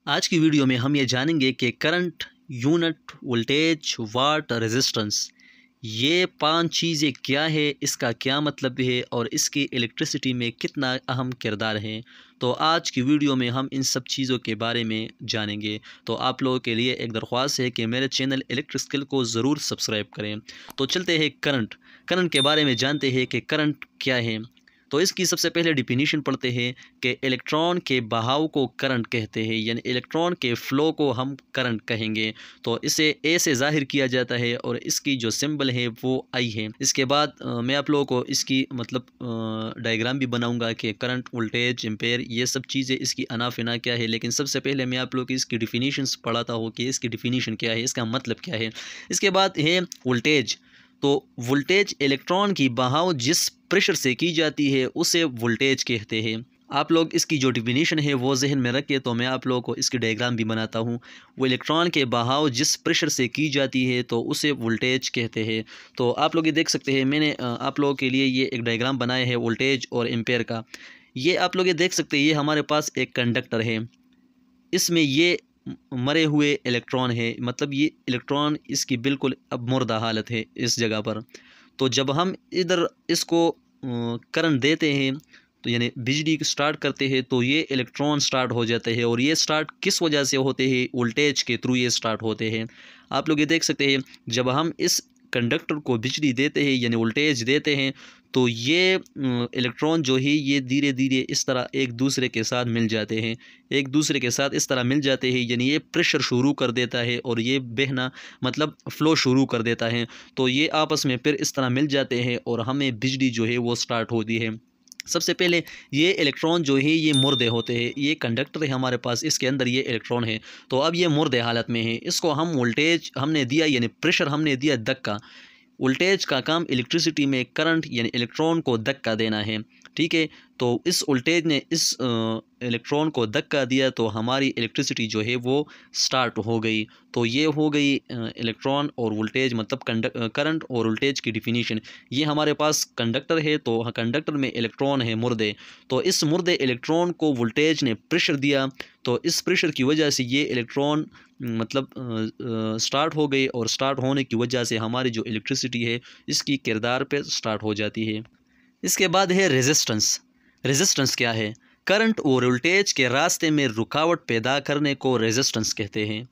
आज की वीडियो में हम ये जानेंगे कि करंट, यूनिट, वोल्टेज, वाट, रेजिस्टेंस ये 5 चीज़ें क्या है, इसका क्या मतलब है और इसकी इलेक्ट्रिसिटी में कितना अहम किरदार है। तो आज की वीडियो में हम इन सब चीज़ों के बारे में जानेंगे। तो आप लोगों के लिए एक दरख्वास्त है कि मेरे चैनल इलेक्ट्रिक स्किल को ज़रूर सब्सक्राइब करें। तो चलते हैं करंट के बारे में जानते हैं कि करंट क्या है। तो इसकी सबसे पहले डिफिनीशन पढ़ते हैं कि इलेक्ट्रॉन के बहाव को करंट कहते हैं, यानी इलेक्ट्रॉन के फ़्लो को हम करंट कहेंगे। तो इसे ए से ज़ाहिर किया जाता है और इसकी जो सिंबल है वो आई है। इसके बाद मैं आप लोगों को इसकी मतलब डायग्राम भी बनाऊंगा कि करंट, वोल्टेज, एम्पेयर ये सब चीज़ें इसकी अनाफिना क्या है। लेकिन सबसे पहले मैं आप लोगों की इसकी डिफिनीशंस पढ़ाता हूँ कि इसकी डिफिनीशन क्या है, इसका मतलब क्या है। इसके बाद है वोल्टेज। तो वोल्टेज इलेक्ट्रॉन की बहाव जिस प्रेशर से की जाती है उसे वोल्टेज कहते हैं। आप लोग इसकी जो डिफिनीशन है वो जहन में रखिए। तो मैं आप लोगों को इसकी डायग्राम भी बनाता हूँ। वो इलेक्ट्रॉन के बहाव जिस प्रेशर से की जाती है तो उसे वोल्टेज कहते हैं। तो आप लोग ये देख सकते हैं, मैंने आप लोगों के लिए ये एक डायग्राम बनाया है वोल्टेज और एम्पेयर का। ये आप लोग ये देख सकते हैं, ये हमारे पास एक कंडक्टर है। इसमें ये मरे हुए इलेक्ट्रॉन है, मतलब ये इलेक्ट्रॉन इसकी बिल्कुल अब मुर्दा हालत है इस जगह पर। तो जब हम इधर इसको करंट देते हैं तो यानी बिजली स्टार्ट करते हैं तो ये इलेक्ट्रॉन स्टार्ट हो जाते हैं। और ये स्टार्ट किस वजह से होते हैं? वोल्टेज के थ्रू ये स्टार्ट होते हैं। आप लोग ये देख सकते हैं, जब हम इस कंडक्टर को बिजली देते हैं यानी वोल्टेज देते हैं तो ये इलेक्ट्रॉन जो है ये धीरे धीरे इस तरह एक दूसरे के साथ मिल जाते हैं। एक दूसरे के साथ इस तरह मिल जाते हैं यानी ये प्रेशर शुरू कर देता है और ये बहना मतलब फ़्लो शुरू कर देता है। तो ये आपस में फिर इस तरह मिल जाते हैं और हमें बिजली जो है वो स्टार्ट होती है। सबसे पहले ये इलेक्ट्रॉन जो है ये मुर्दे होते हैं। ये कंडक्टर है हमारे पास, इसके अंदर ये इलेक्ट्रॉन है। तो अब ये मुर्दे हालत में है। इसको हम वोल्टेज हमने दिया यानी प्रेशर हमने दिया धक्का। वोल्टेज का काम इलेक्ट्रिसिटी में करंट यानी इलेक्ट्रॉन को धक्का देना है, ठीक है। तो इस वोल्टेज ने इस इलेक्ट्रॉन को धक्का दिया तो हमारी इलेक्ट्रिसिटी जो है वो स्टार्ट हो गई। तो ये हो गई इलेक्ट्रॉन और वोल्टेज मतलब करंट और वोल्टेज की डिफिनीशन। ये हमारे पास कंडक्टर है तो कंडक्टर में इलेक्ट्रॉन है मुर्दे। तो इस मुर्दे इलेक्ट्रॉन को वोल्टेज ने प्रेशर दिया। तो इस प्रेशर की वजह से ये इलेक्ट्रॉन मतलब स्टार्ट हो गई और स्टार्ट होने की वजह से हमारी जो इलेक्ट्रिसिटी है इसकी किरदार पे स्टार्ट हो जाती है। इसके बाद है रेजिस्टेंस। रेजिस्टेंस क्या है? करंट और वोल्टेज के रास्ते में रुकावट पैदा करने को रेजिस्टेंस कहते हैं।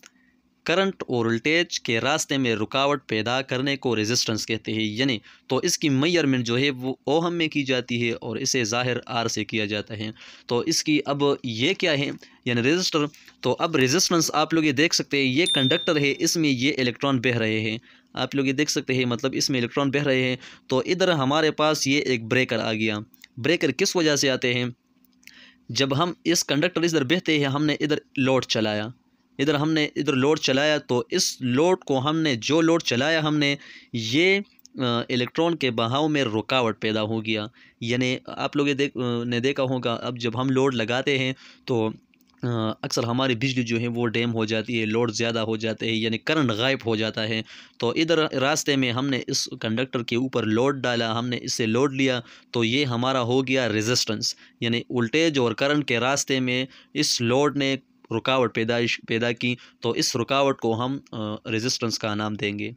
करंट और वोल्टेज के रास्ते में रुकावट पैदा करने को रेजिस्टेंस कहते हैं। यानी तो इसकी मेजरमेंट जो है वो ओहम में की जाती है और इसे ज़ाहिर आर से किया जाता है। तो इसकी अब ये क्या है यानी रेजिस्टर। तो अब रेजिस्टेंस आप लोग ये देख सकते हैं, ये कंडक्टर है, इसमें ये इलेक्ट्रॉन बह रहे हैं। आप लोग ये देख सकते हैं, मतलब इसमें इलेक्ट्रॉन बह रहे हैं। तो इधर हमारे पास ये एक ब्रेकर आ गया। ब्रेकर किस वजह से आते हैं? जब हम इस कंडक्टर इधर बहते हैं, हमने इधर लोड चलाया, इधर लोड चलाया तो इस लोड को हमने जो लोड चलाया हमने ये इलेक्ट्रॉन के बहाव में रुकावट पैदा हो गया। यानी आप लोग ये ने देखा होगा, अब जब हम लोड लगाते हैं तो अक्सर हमारी बिजली जो है वो डैम हो जाती है, लोड ज़्यादा हो जाते हैं यानी करंट गायब हो जाता है। तो इधर रास्ते में हमने इस कंडक्टर के ऊपर लोड डाला, हमने इससे लोड लिया तो ये हमारा हो गया रेजिस्टेंस। यानी वोल्टेज और करंट के रास्ते में इस लोड ने रुकावट पैदा की तो इस रुकावट को हम रेजिस्टेंस का नाम देंगे।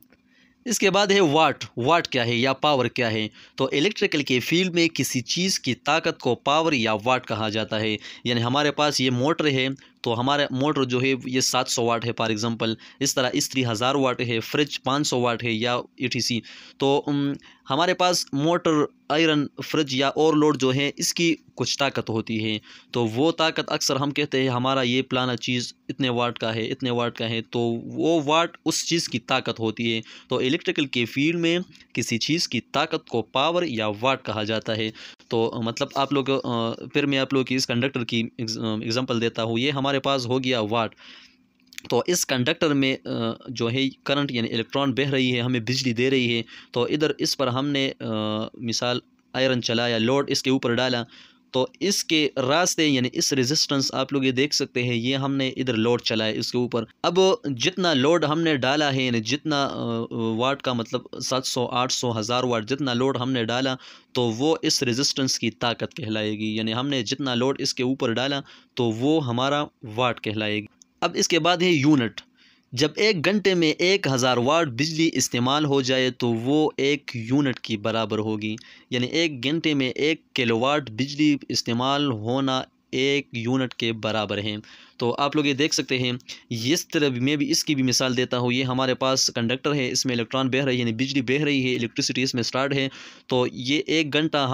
इसके बाद है वाट। वाट क्या है या पावर क्या है? तो इलेक्ट्रिकल के फील्ड में किसी चीज़ की ताकत को पावर या वाट कहा जाता है। यानी हमारे पास ये मोटर है तो हमारा मोटर जो है ये 700 वाट है फॉर एग्जांपल। इस तरह इस्त्री 1000 वाट है, फ्रिज 500 वाट है या etc। तो हमारे पास मोटर, आयरन, फ्रिज या और लोड जो है इसकी कुछ ताकत होती है। तो वो ताकत अक्सर हम कहते हैं हमारा ये प्लाना चीज़ इतने वाट का है, इतने वाट का है, तो वो वाट उस चीज़ की ताकत होती है। तो इलेक्ट्रिकल के फील्ड में किसी चीज़ की ताकत को पावर या वाट कहा जाता है। तो मतलब आप लोग फिर मैं आप लोग की इस कंडक्टर की एग्जांपल देता हूँ। ये हमारे पास हो गया वाट। तो इस कंडक्टर में जो है करंट यानी इलेक्ट्रॉन बह रही है, हमें बिजली दे रही है। तो इधर इस पर हमने मिसाल आयरन चलाया, लोड इसके ऊपर डाला तो इसके रास्ते यानी इस रेजिस्टेंस आप लोग ये देख सकते हैं, ये हमने इधर लोड चलाया इसके ऊपर। अब जितना लोड हमने डाला है यानी जितना वाट का मतलब 700, 800, 1000 वाट जितना लोड हमने डाला तो वो इस रेजिस्टेंस की ताकत कहलाएगी। यानी हमने जितना लोड इसके ऊपर डाला तो वो हमारा वाट कहलाएगी। अब इसके बाद है यूनिट। जब 1 घंटे में 1000 वाट बिजली इस्तेमाल हो जाए तो वो 1 यूनिट की बराबर होगी। यानी 1 घंटे में 1 किलोवाट बिजली इस्तेमाल होना 1 यूनिट के बराबर है। तो आप लोग ये देख सकते हैं, इस तरह भी मैं भी इसकी भी मिसाल देता हूँ। ये हमारे पास कंडक्टर है, इसमें इलेक्ट्रॉन बह रही है, यानी बिजली बह रही है, इलेक्ट्रिसिटी इसमें स्टार्ट है। तो ये 1 घंटा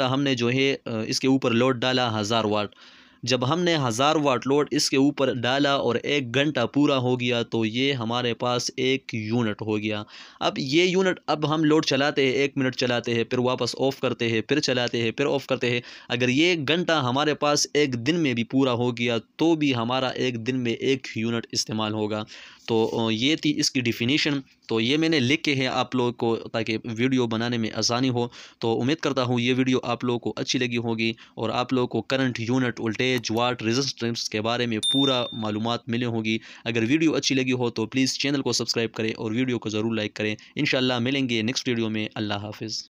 हमने जो है इसके ऊपर लोड डाला 1000 वाट। जब हमने 1000 वाट लोड इसके ऊपर डाला और 1 घंटा पूरा हो गया तो ये हमारे पास 1 यूनिट हो गया। अब ये यूनिट, अब हम लोड चलाते हैं, 1 मिनट चलाते हैं, फिर वापस ऑफ़ करते हैं, फिर चलाते हैं, फिर ऑफ़ करते हैं। अगर ये घंटा हमारे पास 1 दिन में भी पूरा हो गया तो भी हमारा 1 दिन में 1 यूनिट इस्तेमाल होगा। तो ये थी इसकी डिफिनीशन। तो ये मैंने लिख के है आप लोगों को, ताकि वीडियो बनाने में आसानी हो। तो उम्मीद करता हूँ ये वीडियो आप लोगों को अच्छी लगी होगी और आप लोगों को करंट, यूनिट, वोल्टेज, वाट, रेजिस्टेंस के बारे में पूरा मालूमात मिले होगी। अगर वीडियो अच्छी लगी हो तो प्लीज़ चैनल को सब्सक्राइब करें और वीडियो को ज़रूर लाइक करें। इंशाल्लाह मिलेंगे नेक्स्ट वीडियो में। अल्लाह हाफ़िज़।